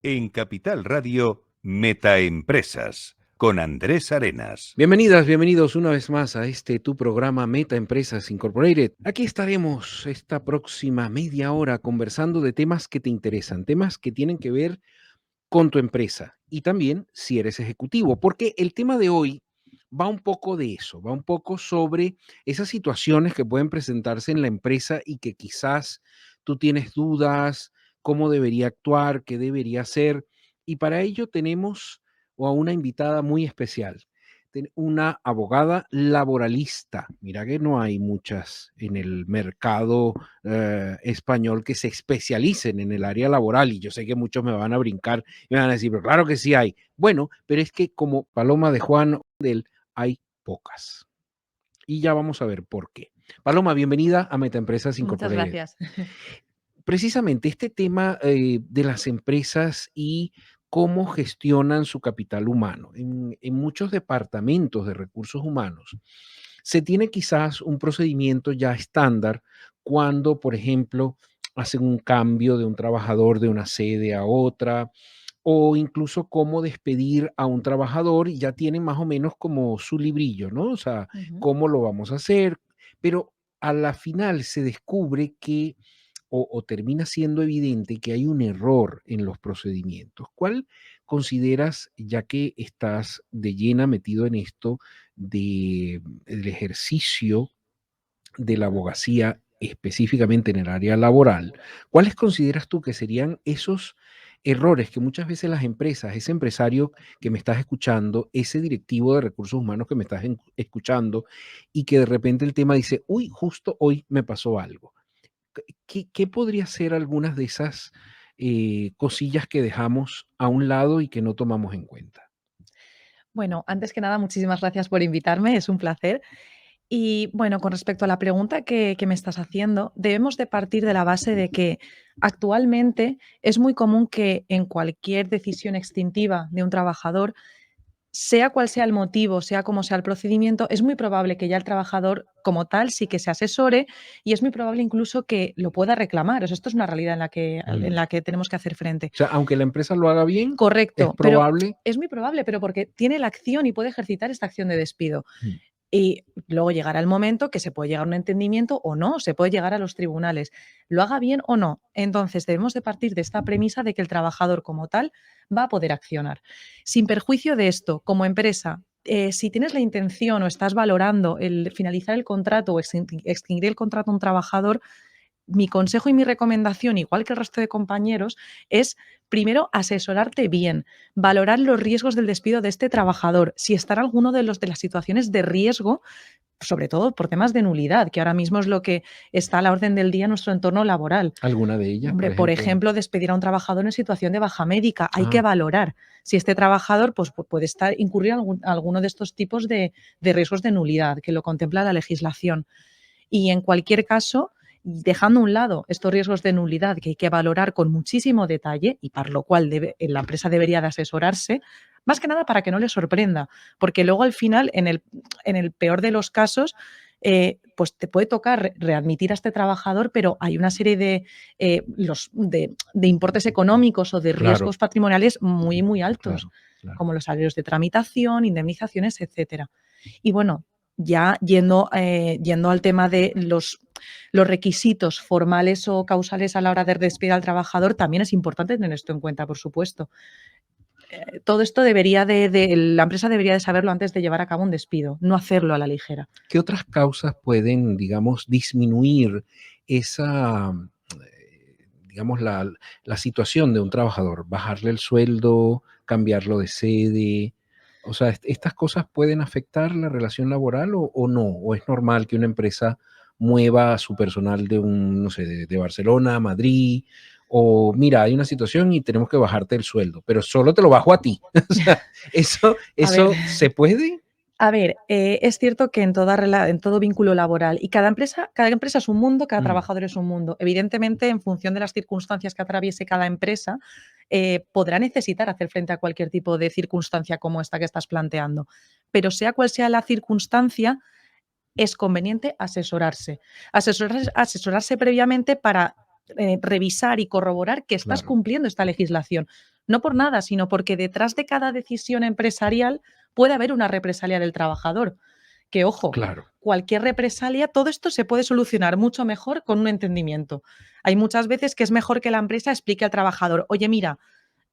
En Capital Radio, Metaempresas, con Andrés Arenas. Bienvenidas, bienvenidos una vez más a tu programa Meta Empresas Incorporated. Aquí estaremos esta próxima media hora conversando de temas que te interesan, temas que tienen que ver con tu empresa y también si eres ejecutivo, porque el tema de hoy va un poco de eso, va un poco sobre esas situaciones que pueden presentarse en la empresa y que quizás tú tienes dudas, cómo debería actuar, qué debería hacer. Y para ello tenemos a una invitada muy especial, una abogada laboralista. Mira que no hay muchas en el mercado español que se especialicen en el área laboral, y yo sé que muchos me van a brincar y me van a decir, pero claro que sí hay. Bueno, pero es que como Paloma de Juan del hay pocas. Y ya vamos a ver por qué. Paloma, bienvenida a Metaempresas Muchas Incorporated. gracias. Precisamente este tema de las empresas y cómo gestionan su capital humano. En muchos departamentos de recursos humanos se tiene quizás un procedimiento ya estándar cuando, por ejemplo, hacen un cambio de un trabajador de una sede a otra, o incluso cómo despedir a un trabajador, y ya tienen más o menos como su librillo, ¿no? O sea, Ujú. cómo lo vamos a hacer, pero a la final se descubre que o termina siendo evidente que hay un error en los procedimientos. ¿Cuál consideras, ya que estás de llena metido en esto del ejercicio de la abogacía, específicamente en el área laboral, cuáles consideras tú que serían esos errores que muchas veces las empresas, ese empresario que me estás escuchando, ese directivo de recursos humanos que me estás escuchando, y que de repente el tema dice, uy, justo hoy me pasó algo? ¿Qué podría ser algunas de esas cosillas que dejamos a un lado y que no tomamos en cuenta? Bueno, antes que nada, muchísimas gracias por invitarme, es un placer. Y bueno, con respecto a la pregunta que me estás haciendo, debemos de partir de la base de que actualmente es muy común que en cualquier decisión extintiva de un trabajador, sea cual sea el motivo, sea como sea el procedimiento, es muy probable que ya el trabajador como tal sí que se asesore y es muy probable incluso que lo pueda reclamar. O sea, esto es una realidad en Mm. la que tenemos que hacer frente. O sea, aunque la empresa lo haga bien, es Correcto, pero probable. es muy probable, pero porque tiene la acción y puede ejercitar esta acción de despido. Mm. Y luego llegará el momento que se puede llegar a un entendimiento o no, se puede llegar a los tribunales, lo haga bien o no. Entonces debemos de partir de esta premisa de que el trabajador como tal va a poder accionar. Sin perjuicio de esto, como empresa, si tienes la intención o estás valorando el finalizar el contrato o extinguir el contrato a un trabajador, mi consejo y mi recomendación, igual que el resto de compañeros, es primero asesorarte bien, valorar los riesgos del despido de este trabajador, si está en alguno de las situaciones de riesgo, sobre todo por temas de nulidad, que ahora mismo es lo que está a la orden del día en nuestro entorno laboral. ¿Alguna de ellas, por Hombre, por ejemplo? ejemplo, despedir a un trabajador en situación de baja médica. Hay que Ah, valorar si este trabajador pues, puede incurrir en alguno de estos tipos de riesgos de nulidad que lo contempla la legislación. Y en cualquier caso, dejando a un lado estos riesgos de nulidad que hay que valorar con muchísimo detalle y para lo cual la empresa debería de asesorarse, más que nada para que no le sorprenda, porque luego al final, en el peor de los casos, pues te puede tocar readmitir a este trabajador, pero hay una serie de importes económicos o de claro, riesgos patrimoniales muy, muy altos, claro, claro. como los salarios de tramitación, indemnizaciones, etcétera. Y bueno, ya yendo al tema de los requisitos formales o causales a la hora de despedir al trabajador, también es importante tener esto en cuenta, por supuesto. Todo esto la empresa debería de saberlo antes de llevar a cabo un despido, no hacerlo a la ligera. ¿Qué otras causas pueden, digamos, disminuir esa, digamos, la situación de un trabajador? Bajarle el sueldo, cambiarlo de sede. O sea, ¿estas cosas pueden afectar la relación laboral o no? ¿O es normal que una empresa mueva a su personal de no sé, de Barcelona a Madrid? O mira, hay una situación y tenemos que bajarte el sueldo, pero solo te lo bajo a ti. O sea, ¿eso, A ver, eso se puede? a ver, es cierto que en todo vínculo laboral y cada empresa es un mundo, cada Mm. trabajador es un mundo. Evidentemente, en función de las circunstancias que atraviese cada empresa, podrá necesitar hacer frente a cualquier tipo de circunstancia como esta que estás planteando. Pero sea cual sea la circunstancia, es conveniente asesorarse. Asesorarse previamente para revisar y corroborar que estás Claro. cumpliendo esta legislación. No por nada, sino porque detrás de cada decisión empresarial puede haber una represalia del trabajador. Que, ojo, Claro. cualquier represalia, todo esto se puede solucionar mucho mejor con un entendimiento. Hay muchas veces que es mejor que la empresa explique al trabajador, oye, mira,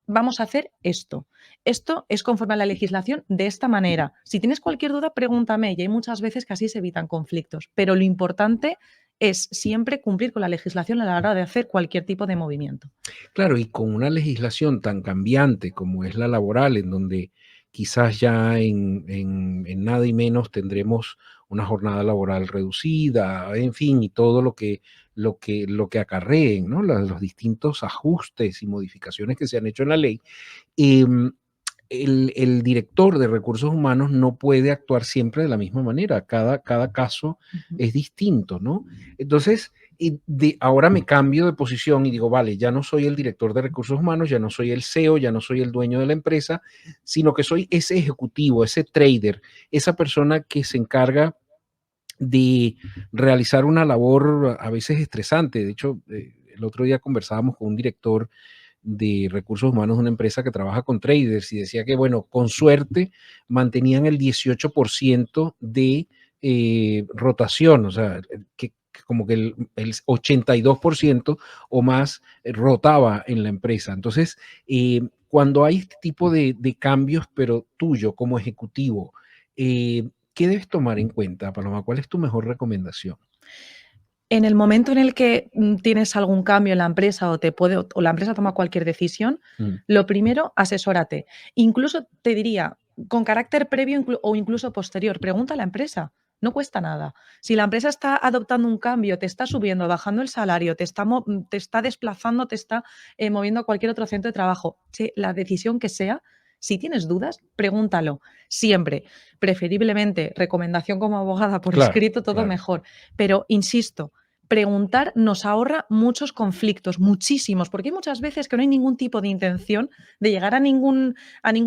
vamos a hacer esto. Esto es conforme a la legislación de esta manera. Si tienes cualquier duda, pregúntame. Y hay muchas veces que así se evitan conflictos. Pero lo importante es siempre cumplir con la legislación a la hora de hacer cualquier tipo de movimiento. Claro, y con una legislación tan cambiante como es la laboral, en donde quizás ya en nada y menos tendremos una jornada laboral reducida, en fin, y todo lo que acarreen, ¿no? Los distintos ajustes y modificaciones que se han hecho en la ley. em, el director de recursos humanos no puede actuar siempre de la misma manera. Cada caso Ujú. es distinto, ¿no? Entonces, ahora me cambio de posición y digo, vale, ya no soy el director de recursos humanos, ya no soy el CEO, ya no soy el dueño de la empresa, sino que soy ese ejecutivo, ese trader, esa persona que se encarga de realizar una labor a veces estresante. De hecho, el otro día conversábamos con un director de recursos humanos de una empresa que trabaja con traders y decía que, bueno, con suerte mantenían el 18% de rotación, o sea, que como que el 82% o más rotaba en la empresa. Entonces, cuando hay este tipo de cambios, pero tuyo como ejecutivo, ¿qué debes tomar en cuenta, Paloma? ¿Cuál es tu mejor recomendación? En el momento en el que tienes algún cambio en la empresa o la empresa toma cualquier decisión, Mm, lo primero, asesórate. Incluso te diría, con carácter previo o incluso posterior, pregunta a la empresa. No cuesta nada. Si la empresa está adoptando un cambio, te está subiendo, bajando el salario, te está desplazando, te está moviendo a cualquier otro centro de trabajo, la decisión que sea, si tienes dudas, pregúntalo. Siempre. Preferiblemente, recomendación como abogada por claro, escrito, todo claro. mejor. Pero insisto, preguntar nos ahorra muchos conflictos, muchísimos, porque hay muchas veces que no hay ningún tipo de intención de llegar a ningún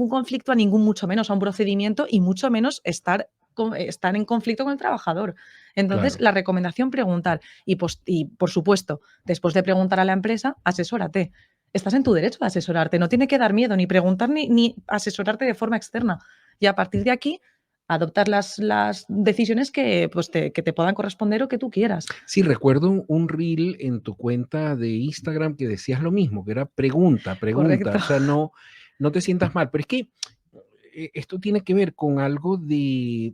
conflicto, a ningún, mucho menos a un procedimiento y mucho menos estar en conflicto con el trabajador. Entonces, Claro. la recomendación, preguntar. Y por supuesto, después de preguntar a la empresa, asesórate. Estás en tu derecho de asesorarte, no tiene que dar miedo ni preguntar ni asesorarte de forma externa. Y a partir de aquí, adoptar las decisiones que te puedan corresponder o que tú quieras. Sí, recuerdo un reel en tu cuenta de Instagram que decías lo mismo, que era pregunta, pregunta, Correcto. o sea, no te sientas mal, pero es que esto tiene que ver con algo de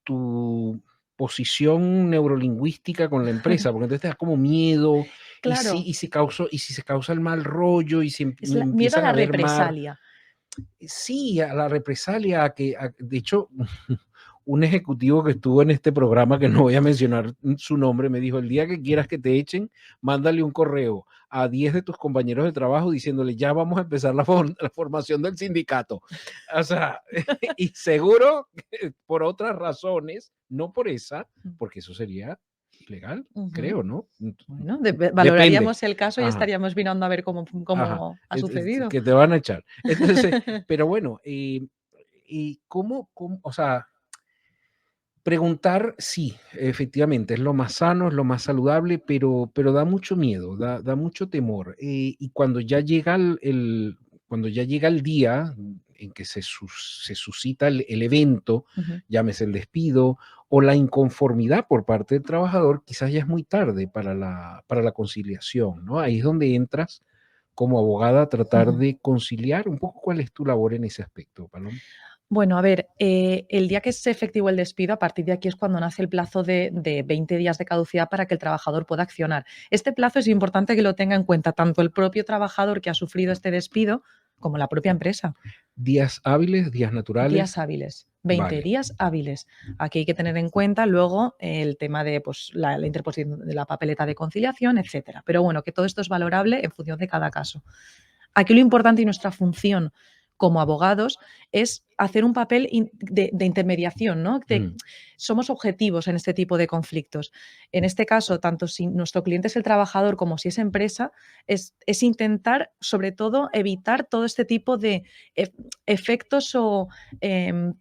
tu posición neurolingüística con la empresa, porque entonces te da como miedo Claro, y si se causa el mal rollo y si es miedo a empiezan la a ver mal. represalia. Sí, a la represalia, de hecho, un ejecutivo que estuvo en este programa, que no voy a mencionar su nombre, me dijo, el día que quieras que te echen, mándale un correo a 10 de tus compañeros de trabajo diciéndole, ya vamos a empezar la formación del sindicato. O sea, y seguro que por otras razones, no por esa, porque eso sería ilegal, Ujú. creo, ¿no? Bueno, Depende. valoraríamos el caso y Ajá. estaríamos mirando a ver Ajá, cómo ha sucedido. que te van a echar. Entonces, pero bueno, ¿y cómo? O sea, preguntar, sí, efectivamente, es lo más sano, es lo más saludable, pero da mucho miedo, da mucho temor. Y cuando ya llega cuando ya llega el día en que se suscita el evento, Ujú. llámese el despido o la inconformidad por parte del trabajador, quizás ya es muy tarde para la conciliación, ¿no? Ahí es donde entras como abogada a tratar Ujú. de conciliar un poco. ¿Cuál es tu labor en ese aspecto, Paloma? Bueno, a ver, el día que es efectivo el despido, a partir de aquí es cuando nace el plazo de 20 días de caducidad para que el trabajador pueda accionar. Este plazo es importante que lo tenga en cuenta tanto el propio trabajador que ha sufrido este despido como la propia empresa. ¿Días hábiles, días Días naturales? hábiles, 20 Vale. días hábiles. Aquí hay que tener en cuenta luego el tema de pues, la interposición de la papeleta de conciliación, etcétera. Pero bueno, que todo esto es valorable en función de cada caso. Aquí lo importante y nuestra función como abogados es hacer un papel de intermediación, ¿no? Somos objetivos en este tipo de conflictos. En este caso, tanto si nuestro cliente es el trabajador como si es empresa, es intentar, sobre todo, evitar todo este tipo de efectos o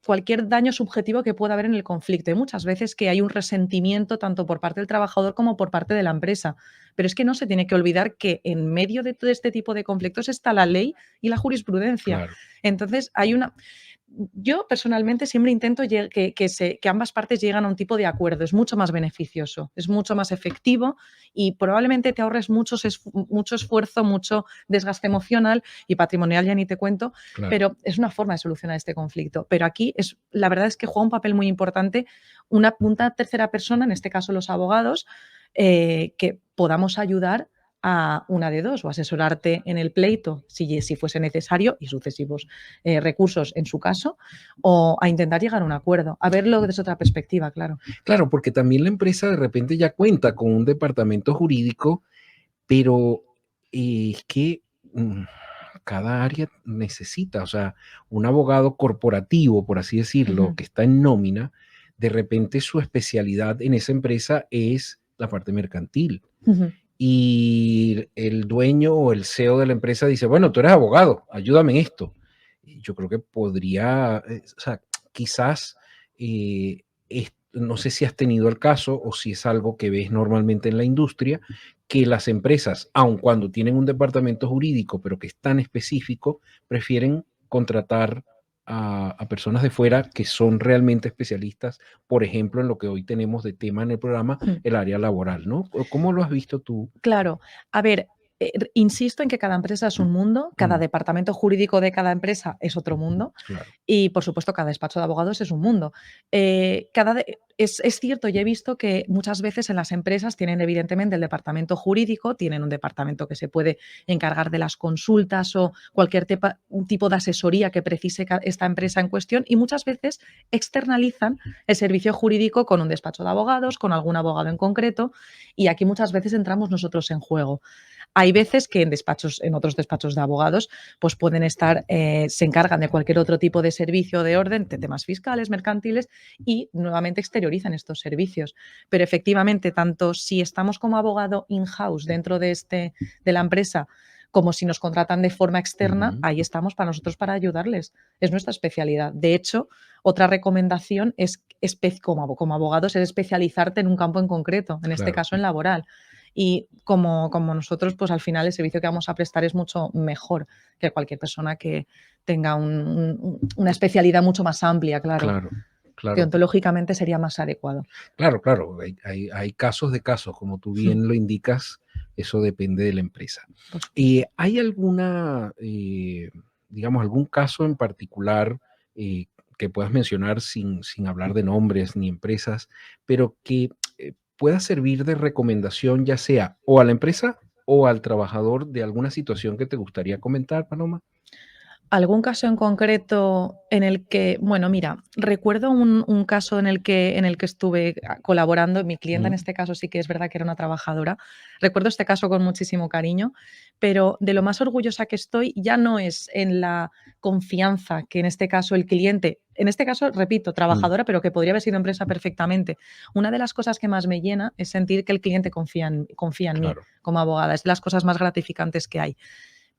cualquier daño subjetivo que pueda haber en el conflicto. Hay muchas veces que hay un resentimiento tanto por parte del trabajador como por parte de la empresa. Pero es que no se tiene que olvidar que en medio de todo este tipo de conflictos está la ley y la jurisprudencia. Claro. Entonces, yo personalmente siempre intento que ambas partes lleguen a un tipo de acuerdo. Es mucho más beneficioso, es mucho más efectivo y probablemente te ahorres mucho esfuerzo, mucho desgaste emocional y patrimonial, ya ni te cuento, Claro. pero es una forma de solucionar este conflicto. Pero aquí la verdad es que juega un papel muy importante una tercera persona, en este caso los abogados, que podamos ayudar a una de dos, o asesorarte en el pleito si fuese necesario y sucesivos recursos en su caso, o a intentar llegar a un acuerdo, a verlo desde otra perspectiva, claro. Claro, porque también la empresa de repente ya cuenta con un departamento jurídico, pero es que cada área necesita, o sea, un abogado corporativo, por así decirlo, que está en nómina, de repente su especialidad en esa empresa es la parte mercantil. Y el dueño o el CEO de la empresa dice, bueno, tú eres abogado, ayúdame en esto. Y yo creo que podría, o sea, quizás, no sé si has tenido el caso o si es algo que ves normalmente en la industria, que las empresas, aun cuando tienen un departamento jurídico, pero que es tan específico, prefieren contratar a personas de fuera que son realmente especialistas, por ejemplo, en lo que hoy tenemos de tema en el programa, el área laboral, ¿no? ¿Cómo lo has visto tú? Claro. A ver, insisto en que cada empresa es un mundo, cada departamento jurídico de cada empresa es otro mundo Claro. y, por supuesto, cada despacho de abogados es un mundo. Es cierto, y he visto que muchas veces en las empresas tienen evidentemente el departamento jurídico, tienen un departamento que se puede encargar de las consultas o cualquier tipo de asesoría que precise esta empresa en cuestión y muchas veces externalizan el servicio jurídico con un despacho de abogados, con algún abogado en concreto y aquí muchas veces entramos nosotros en juego. Hay veces que en otros despachos de abogados, pues pueden estar, se encargan de cualquier otro tipo de servicio de orden, de temas fiscales, mercantiles, y nuevamente exteriorizan estos servicios. Pero efectivamente, tanto si estamos como abogado in-house dentro de la empresa, como si nos contratan de forma externa, ahí estamos para nosotros para ayudarles. Es nuestra especialidad. De hecho, otra recomendación es como abogados, es especializarte en un campo en concreto, en este Claro. caso en laboral. Y como nosotros, pues al final el servicio que vamos a prestar es mucho mejor que cualquier persona que tenga una especialidad mucho más amplia, claro. Claro, claro. Que ontológicamente sería más adecuado. Claro, claro. Hay casos de casos, como tú bien lo indicas, eso depende de la empresa. Pues, ¿Hay alguna, digamos, algún caso en particular que puedas mencionar sin hablar de nombres ni empresas, pero que pueda servir de recomendación, ya sea o a la empresa o al trabajador de alguna situación que te gustaría comentar, Paloma? ¿algún caso en concreto en el que, bueno, mira, recuerdo un caso en el que estuve colaborando, mi clienta en este caso sí que es verdad que era una trabajadora. Recuerdo este caso con muchísimo cariño, pero de lo más orgullosa que estoy ya no es en la confianza que en este caso el cliente, en este caso, repito, trabajadora, pero que podría haber sido empresa perfectamente. Una de las cosas que más me llena es sentir que el cliente confía en mí Claro. como abogada. Es de las cosas más gratificantes que hay.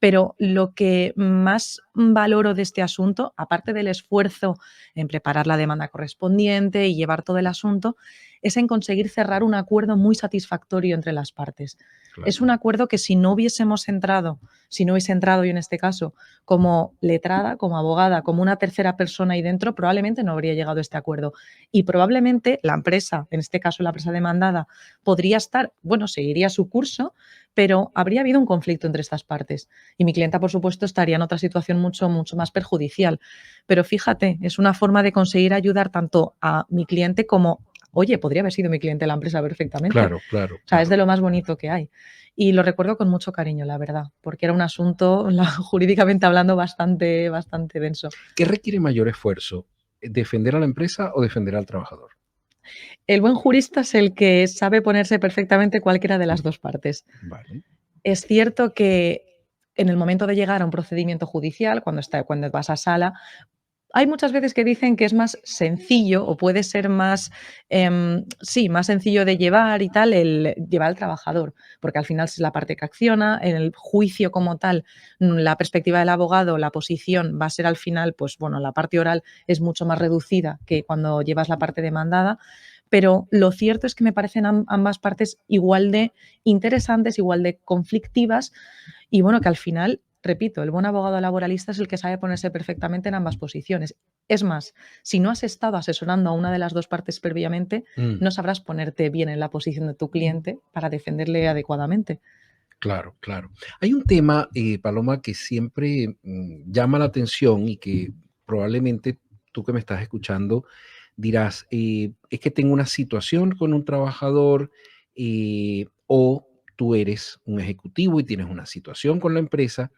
Pero lo que más valoro de este asunto, aparte del esfuerzo en preparar la demanda correspondiente y llevar todo el asunto, es en conseguir cerrar un acuerdo muy satisfactorio entre las partes. Claro. Es un acuerdo que si no hubiese entrado yo en este caso como letrada, como abogada, como una tercera persona ahí dentro, probablemente no habría llegado a este acuerdo. Y probablemente la empresa, en este caso la empresa demandada, podría estar, bueno, seguiría su curso, pero habría habido un conflicto entre estas partes. Y mi clienta, por supuesto, estaría en otra situación mucho, mucho más perjudicial. Pero fíjate, es una forma de conseguir ayudar tanto a mi cliente como, oye, podría haber sido mi cliente la empresa perfectamente. Claro, claro. O sea, es de lo más bonito que hay. Y lo recuerdo con mucho cariño, la verdad, porque era un asunto, jurídicamente hablando, bastante, bastante denso. ¿Qué requiere mayor esfuerzo? ¿Defender a la empresa o defender al trabajador? El buen jurista es el que sabe ponerse perfectamente cualquiera de las dos partes. Vale. Es cierto que en el momento de llegar a un procedimiento judicial, cuando vas a sala, Hay muchas veces que dicen que es más sencillo o puede ser más, sí, más sencillo de llevar y tal, el llevar al trabajador, porque al final es la parte que acciona, en el juicio como tal, la perspectiva del abogado, la posición va a ser al final, pues bueno, la parte oral es mucho más reducida que cuando llevas la parte demandada, pero lo cierto es que me parecen ambas partes igual de interesantes, igual de conflictivas y bueno, que al final, repito, el buen abogado laboralista es el que sabe ponerse perfectamente en ambas posiciones. Es más, si no has estado asesorando a una de las dos partes previamente, Mm, no sabrás ponerte bien en la posición de tu cliente para defenderle adecuadamente. claro, claro. Hay un tema, Paloma, que siempre llama la atención y que probablemente tú que me estás escuchando dirás, es que tengo una situación con un trabajador o tú eres un ejecutivo y tienes una situación con la empresa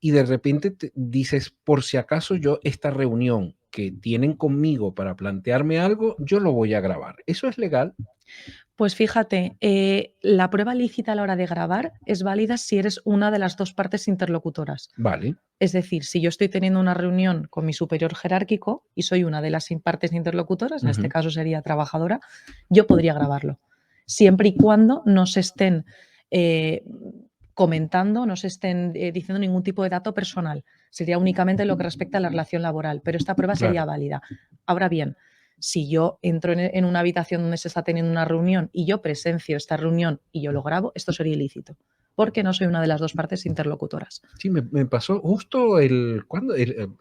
y de repente dices, por si acaso yo esta reunión que tienen conmigo para plantearme algo, yo lo voy a grabar. ¿Eso es legal? Pues fíjate, la prueba lícita a la hora de grabar es válida si eres una de las dos partes interlocutoras. Vale. Es decir, si yo estoy teniendo una reunión con mi superior jerárquico y soy una de las partes interlocutoras, en este Ujú. caso sería trabajadora, yo podría grabarlo, siempre y cuando no se estén eh, comentando, no se estén diciendo ningún tipo de dato personal. Sería únicamente lo que respecta a la relación laboral, pero esta prueba sería Claro, válida. Ahora bien, si yo entro en una habitación donde se está teniendo una reunión y yo presencio esta reunión y yo lo grabo, esto sería ilícito, porque no soy una de las dos partes interlocutoras. sí, me pasó justo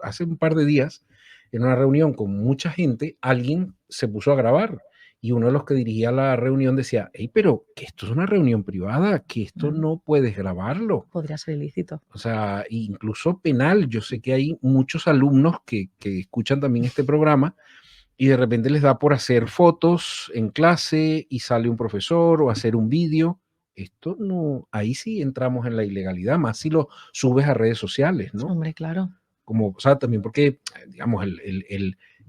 hace un par de días, en una reunión con mucha gente, alguien se puso a grabar y uno de los que dirigía la reunión decía, hey, pero que esto es una reunión privada, que esto Claro, no puedes grabarlo. podría ser ilícito. O sea, incluso penal. Yo sé que hay muchos alumnos que escuchan también este programa y de repente les da por hacer fotos en clase y sale un profesor o hacer un vídeo. Esto no, ahí sí entramos en la ilegalidad, más si lo subes a redes sociales, ¿no? Hombre, claro. Como, o sea, también porque, digamos,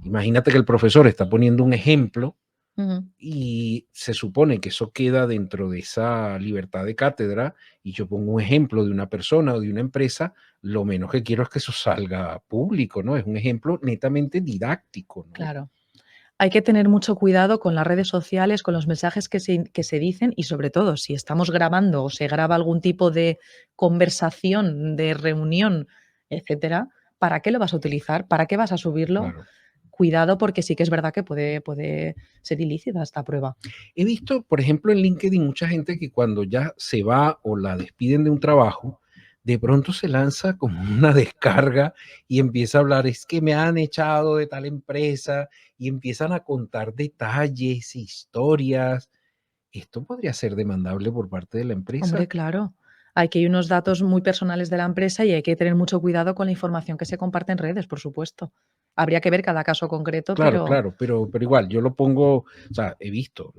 imagínate que el profesor está poniendo un ejemplo Ujú. y se supone que eso queda dentro de esa libertad de cátedra y yo pongo un ejemplo de una persona o de una empresa, lo menos que quiero es que eso salga público, ¿no? Es un ejemplo netamente didáctico, ¿no? Claro. Hay que tener mucho cuidado con las redes sociales, con los mensajes que se dicen y sobre todo si estamos grabando o se graba algún tipo de conversación, de reunión, etcétera, ¿para qué lo vas a utilizar? ¿Para qué vas a subirlo? Claro. Cuidado porque sí que es verdad que puede ser ilícita esta prueba. He visto, por ejemplo, en LinkedIn mucha gente que cuando ya se va o la despiden de un trabajo, de pronto se lanza como una descarga y empieza a hablar, es que me han echado de tal empresa y empiezan a contar detalles, historias. ¿Esto podría ser demandable por parte de la Hombre, empresa? claro. Hay unos datos muy personales de la empresa y hay que tener mucho cuidado con la información que se comparte en redes, por supuesto. Habría que ver cada caso concreto, Claro, pero claro, pero igual, yo lo pongo, o sea, he visto,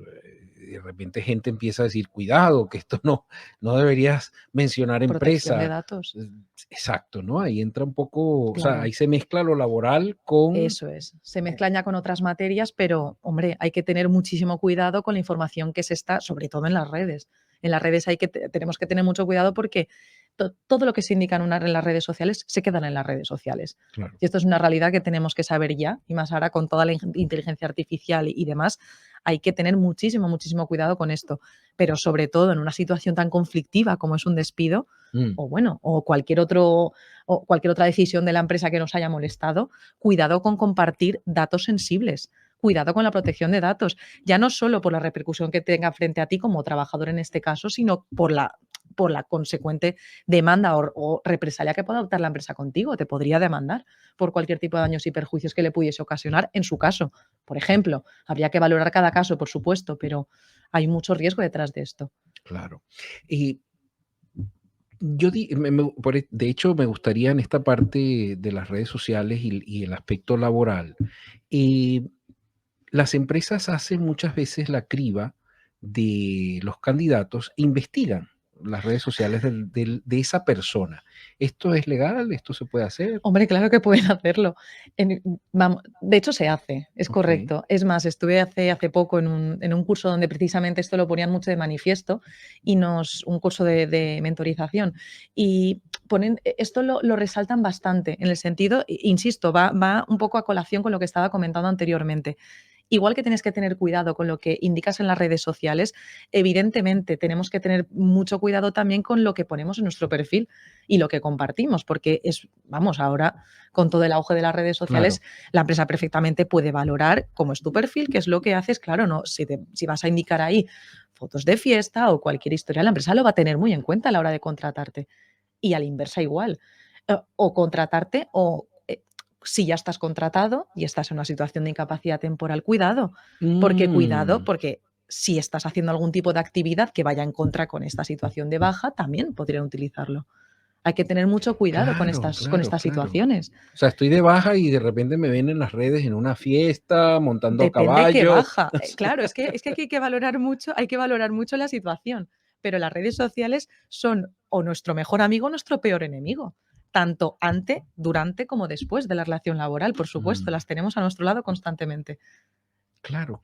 de repente gente empieza a decir, cuidado, que esto no deberías mencionar protección de empresa. datos. Eh, Exacto, ¿no? Ahí entra un poco, o sea, Claro. ahí se mezcla lo laboral con, Eso es. Se mezclan ya con otras materias, pero, hombre, hay que tener muchísimo cuidado con la información que se está, sobre todo en las redes. En las redes tenemos que tener mucho cuidado porque todo lo que se indica en las redes sociales se quedan en las redes sociales. claro, Y esto es una realidad que tenemos que saber ya, y más ahora con toda la inteligencia artificial y demás, hay que tener muchísimo, muchísimo cuidado con esto. Pero sobre todo en una situación tan conflictiva como es un despido, mm, o bueno, o cualquier otra decisión de la empresa que nos haya molestado, cuidado con compartir datos sensibles, cuidado con la protección de datos, ya no solo por la repercusión que tenga frente a ti como trabajador en este caso, sino por la consecuente demanda o represalia que pueda adoptar la empresa contigo. Te podría demandar por cualquier tipo de daños y perjuicios que le pudiese ocasionar en su caso. Por ejemplo, habría que valorar cada caso, por supuesto, pero hay mucho riesgo detrás de esto. claro. Y yo, de hecho, me gustaría en esta parte de las redes sociales y el aspecto laboral, eh, las empresas hacen muchas veces la criba de los candidatos, investigan las redes sociales de esa persona. ¿Esto es legal? ¿Esto se puede hacer? Hombre, claro que pueden hacerlo. De hecho, se hace, es Ok. correcto. Es más, estuve hace poco en un curso donde precisamente esto lo ponían mucho de manifiesto un curso de mentorización. Y esto lo resaltan bastante, en el sentido, insisto, va un poco a colación con lo que estaba comentando anteriormente. Igual que tienes que tener cuidado con lo que indicas en las redes sociales, evidentemente tenemos que tener mucho cuidado también con lo que ponemos en nuestro perfil y lo que compartimos, porque vamos, ahora con todo el auge de las redes sociales, la empresa perfectamente puede valorar cómo es tu perfil, qué es lo que haces, claro, no, si vas a indicar ahí fotos de fiesta o cualquier historia, la empresa lo va a tener muy en cuenta a la hora de contratarte. Y a la inversa igual. O contratarte o si ya estás contratado y estás en una situación de incapacidad temporal, cuidado. Porque si estás haciendo algún tipo de actividad que vaya en contra con esta situación de baja, también podrían utilizarlo. Hay que tener mucho cuidado con estas situaciones. O sea, estoy de baja y de repente me ven en las redes en una fiesta, montando a Depende qué caballo. baja. Claro, es que aquí hay que valorar mucho la situación. Pero las redes sociales son o nuestro mejor amigo o nuestro peor enemigo. Tanto antes, durante como después de la relación laboral, por supuesto, las tenemos a nuestro lado constantemente. Claro.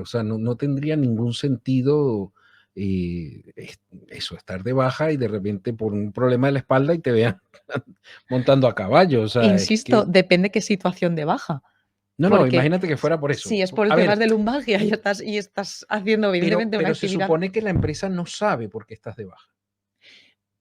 O sea, no tendría ningún sentido eso, estar de baja y de repente por un problema de la espalda y te vean montando a caballo. O sea, Insisto, depende qué situación de baja. No, imagínate que fuera por eso. Si es por el tema de lumbalgia y estás haciendo evidentemente una actividad. Pero se supone que la empresa no sabe por qué estás de baja.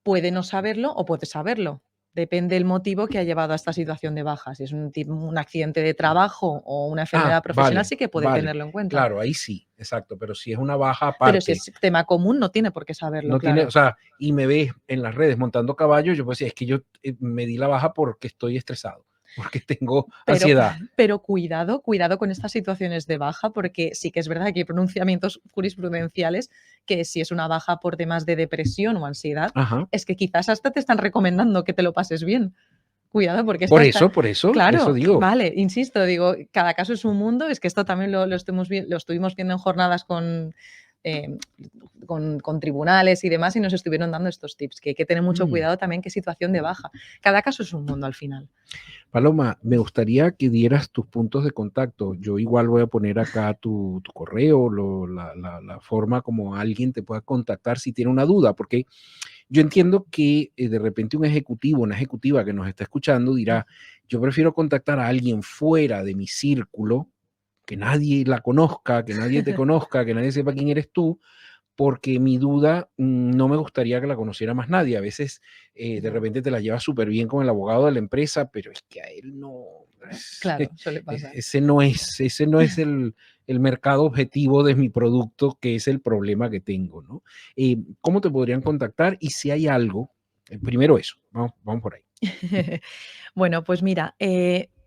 Puede no saberlo o puede saberlo. Depende del motivo que ha llevado a esta situación de baja. Si es un accidente de trabajo o una enfermedad profesional, sí que puede tenerlo en cuenta. Claro, ahí sí, exacto. Pero si es una baja aparte. Pero si es tema común, no tiene por qué saberlo. No claro. tiene, o sea, y me ves en las redes montando caballo, yo pues es que yo me di la baja porque estoy estresado, porque tengo ansiedad. Pero cuidado con estas situaciones de baja, porque sí que es verdad que hay pronunciamientos jurisprudenciales que si es una baja por temas de depresión o ansiedad, es que quizás hasta te están recomendando que te lo pases bien. Cuidado, porque por eso, claro, eso digo. Vale, insisto, digo, cada caso es un mundo, es que esto también lo estuvimos viendo en jornadas con tribunales y demás y nos estuvieron dando estos tips, que hay que tener mucho cuidado también qué situación de baja. Cada caso es un mundo al final. Paloma, me gustaría que dieras tus puntos de contacto. Yo igual voy a poner acá tu correo, la forma como alguien te pueda contactar si tiene una duda, porque yo entiendo que de repente un ejecutivo, una ejecutiva que nos está escuchando dirá, yo prefiero contactar a alguien fuera de mi círculo, que nadie la conozca, que nadie te conozca, que nadie sepa quién eres tú, porque mi duda no me gustaría que la conociera más nadie. A veces de repente te la llevas súper bien con el abogado de la empresa, pero es que a él no. Claro, suele pasar. Ese no es el mercado objetivo de mi producto, que es el problema que tengo, ¿no? ¿Cómo te podrían contactar? Y si hay algo, primero eso, vamos por ahí. Bueno, pues mira,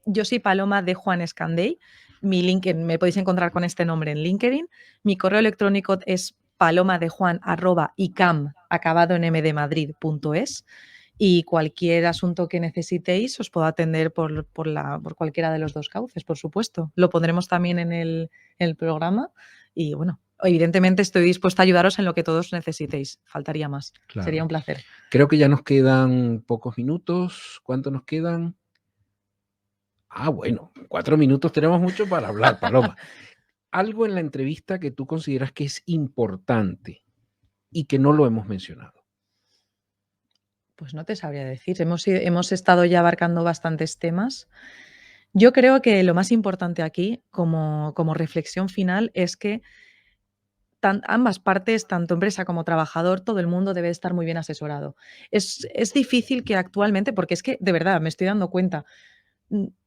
yo soy Paloma de Juan Escandey. Mi LinkedIn, me podéis encontrar con este nombre en LinkedIn. Mi correo electrónico es palomadejuan@icam, acabado en mdmadrid.es. Y cualquier asunto que necesitéis os puedo atender por cualquiera de los dos cauces, por supuesto. Lo pondremos también en el programa y, bueno, evidentemente estoy dispuesta a ayudaros en lo que todos necesitéis. Faltaría más. Claro. Sería un placer. Creo que ya nos quedan pocos minutos. ¿Cuánto nos quedan? Bueno, 4 minutos tenemos mucho para hablar, Paloma. Algo en la entrevista que tú consideras que es importante y que no lo hemos mencionado. Pues no te sabría decir. Hemos estado ya abarcando bastantes temas. Yo creo que lo más importante aquí, como reflexión final, es que ambas partes, tanto empresa como trabajador, todo el mundo debe estar muy bien asesorado. Es difícil que actualmente, porque es que, de verdad, me estoy dando cuenta,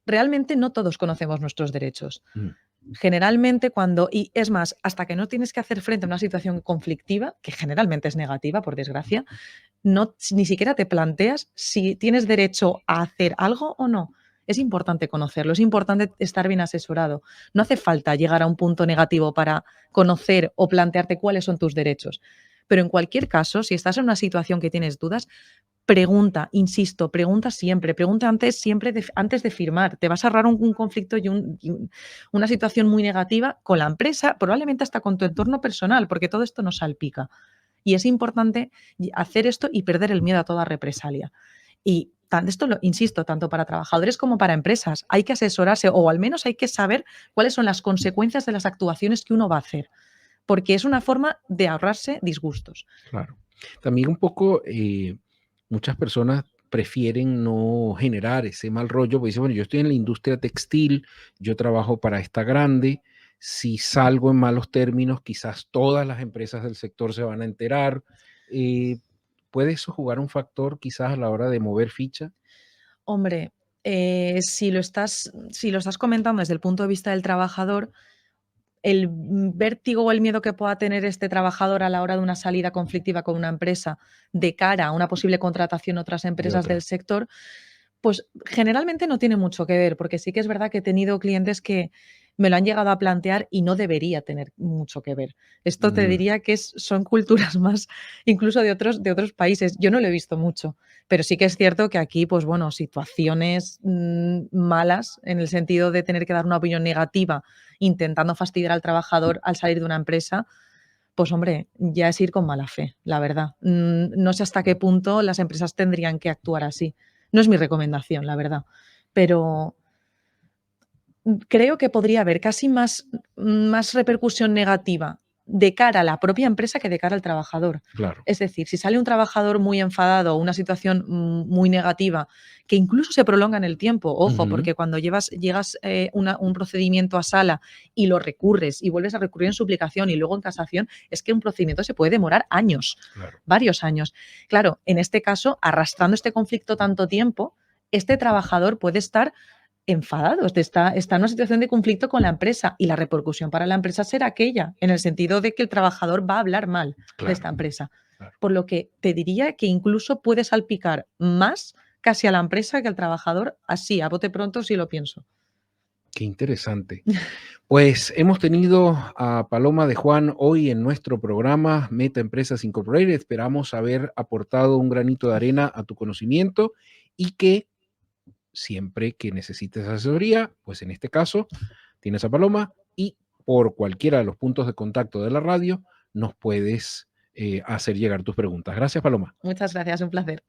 realmente no todos conocemos nuestros derechos. Generalmente y es más, hasta que no tienes que hacer frente a una situación conflictiva, que generalmente es negativa, por desgracia, ni siquiera te planteas si tienes derecho a hacer algo o no. Es importante conocerlo, es importante estar bien asesorado. No hace falta llegar a un punto negativo para conocer o plantearte cuáles son tus derechos. Pero en cualquier caso, si estás en una situación que tienes dudas, pregunta, insisto, pregunta siempre, pregunta antes de firmar. Te vas a ahorrar un conflicto y una situación muy negativa con la empresa, probablemente hasta con tu entorno personal, porque todo esto nos salpica. Y es importante hacer esto y perder el miedo a toda represalia. Y esto lo insisto, tanto para trabajadores como para empresas. Hay que asesorarse o al menos hay que saber cuáles son las consecuencias de las actuaciones que uno va a hacer, porque es una forma de ahorrarse disgustos. Claro. También un poco, muchas personas prefieren no generar ese mal rollo, porque dicen, bueno, yo estoy en la industria textil, yo trabajo para esta grande, si salgo en malos términos, quizás todas las empresas del sector se van a enterar. ¿Puede eso jugar un factor quizás a la hora de mover ficha? Hombre, si lo estás comentando desde el punto de vista del trabajador, el vértigo o el miedo que pueda tener este trabajador a la hora de una salida conflictiva con una empresa de cara a una posible contratación en otras empresas otra. del sector, pues generalmente no tiene mucho que ver, porque sí que es verdad que he tenido clientes que me lo han llegado a plantear y no debería tener mucho que ver. Esto te diría que son culturas más incluso de otros países. Yo no lo he visto mucho, pero sí que es cierto que aquí, pues bueno, situaciones malas en el sentido de tener que dar una opinión negativa intentando fastidiar al trabajador al salir de una empresa, pues hombre, ya es ir con mala fe, la verdad. No sé hasta qué punto las empresas tendrían que actuar así. No es mi recomendación, la verdad, pero creo que podría haber casi más repercusión negativa de cara a la propia empresa que de cara al trabajador. Claro. Es decir, si sale un trabajador muy enfadado o una situación muy negativa, que incluso se prolonga en el tiempo, ojo, porque cuando llegas un procedimiento a sala y lo recurres y vuelves a recurrir en suplicación y luego en casación, es que un procedimiento se puede demorar años, Claro. varios años. Claro, en este caso, arrastrando este conflicto tanto tiempo, este trabajador puede estar enfadado, está en una situación de conflicto con la empresa y la repercusión para la empresa será aquella, en el sentido de que el trabajador va a hablar mal de esta Claro, empresa. claro. Por lo que te diría que incluso puede salpicar más casi a la empresa que al trabajador, así, a bote pronto, sí lo pienso. Qué interesante. Pues hemos tenido a Paloma de Juan hoy en nuestro programa Meta Empresas Incorporated. Esperamos haber aportado un granito de arena a tu conocimiento y que siempre que necesites asesoría, pues en este caso tienes a Paloma y por cualquiera de los puntos de contacto de la radio nos puedes hacer llegar tus preguntas. Gracias, Paloma. Muchas gracias, un placer.